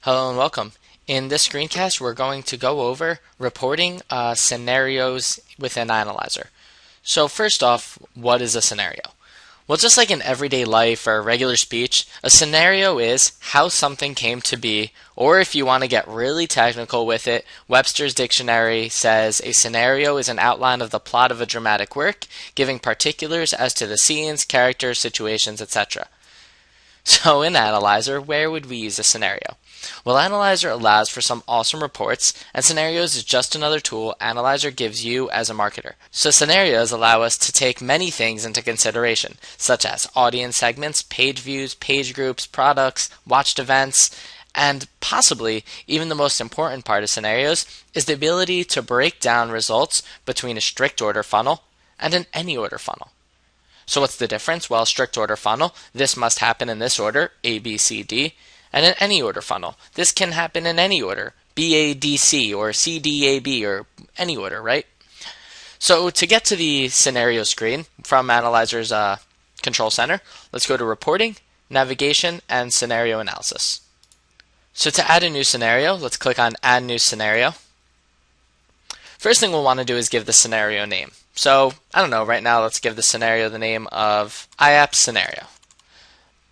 Hello and welcome. In this screencast, we're going to go over reporting scenarios within Analyzer. So first off, what is a scenario? Well, just like in everyday life or regular speech, a scenario is how something came to be, or if you want to get really technical with it, Webster's Dictionary says a scenario is an outline of the plot of a dramatic work, giving particulars as to the scenes, characters, situations, etc. So in Analyzer, where would we use a scenario? Well, Analyzer allows for some awesome reports, and scenarios is just another tool Analyzer gives you as a marketer. So scenarios allow us to take many things into consideration, such as audience segments, page views, page groups, products, watched events, and possibly even the most important part of scenarios is the ability to break down results between a strict order funnel and an any order funnel. So what's the difference? Well, strict order funnel, this must happen in this order, A, B, C, D. And an any order funnel, this can happen in any order, B, A, D, C, or C, D, A, B, or any order, right? So to get to the scenario screen from Analyzer's control center, let's go to Reporting, Navigation, and Scenario Analysis. So to add a new scenario, let's click on Add New Scenario. First thing we'll want to do is give the scenario name. So, I don't know, right now let's give the scenario the name of IAP Scenario.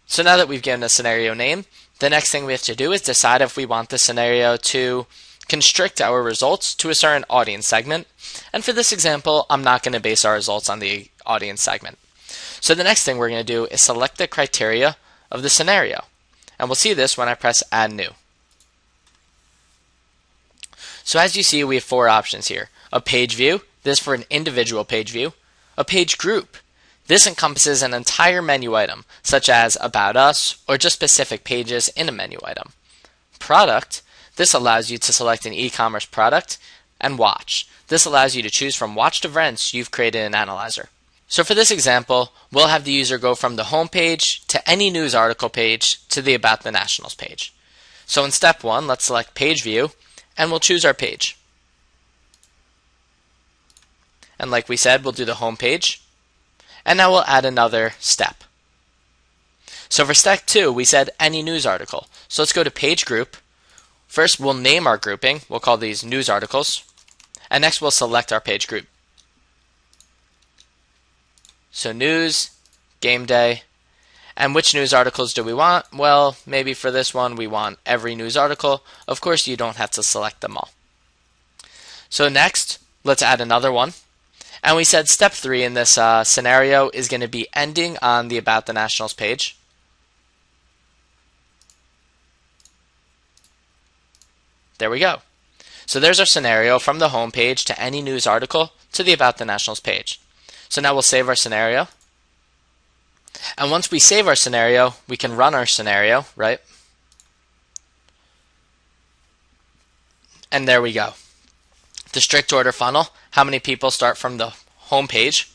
So now that we've given a scenario name, the next thing we have to do is decide if we want the scenario to constrict our results to a certain audience segment. And for this example, I'm not going to base our results on the audience segment. So the next thing we're going to do is select the criteria of the scenario. And we'll see this when I press Add New. So as you see, we have four options here. A page view, this for an individual page view. A page group. This encompasses an entire menu item, such as About Us, or just specific pages in a menu item. Product, this allows you to select an e-commerce product. And Watch, this allows you to choose from watched events you've created in Analyzer. So for this example, we'll have the user go from the home page to any news article page to the About the Nationals page. So in step 1, let's select Page View, and we'll choose our page. And like we said, we'll do the home page. And now we'll add another step. So for step 2, we said any news article. So let's go to Page Group. First, we'll name our grouping. We'll call these news articles. And next, we'll select our page group. So news, game day. And which news articles do we want? Well, maybe for this one, we want every news article. Of course, you don't have to select them all. So next, let's add another one. And we said step 3 in this scenario is going to be ending on the About the Nationals page. There we go. So there's our scenario from the home page to any news article to the About the Nationals page. So now we'll save our scenario. And once we save our scenario, we can run our scenario, right? And there we go. The strict order funnel, how many people start from the home page,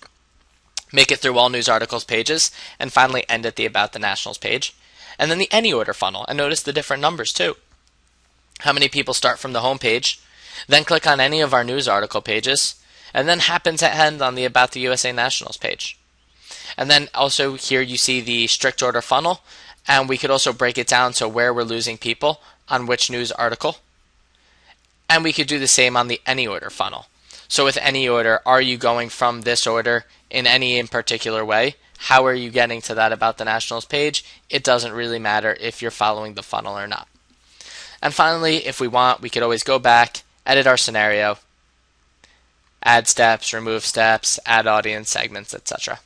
make it through all news articles pages, and finally end at the About the Nationals page. And then the any order funnel, and notice the different numbers too. How many people start from the home page, then click on any of our news article pages, and then happen to end on the About the USA Nationals page. And then also here you see the strict order funnel, and we could also break it down to where we're losing people on which news article. And we could do the same on the any order funnel. So with any order, are you going from this order in any in particular way? How are you getting to that About the Nationals page? It doesn't really matter if you're following the funnel or not. And finally, if we want, we could always go back, edit our scenario, add steps, remove steps, add audience segments, etc.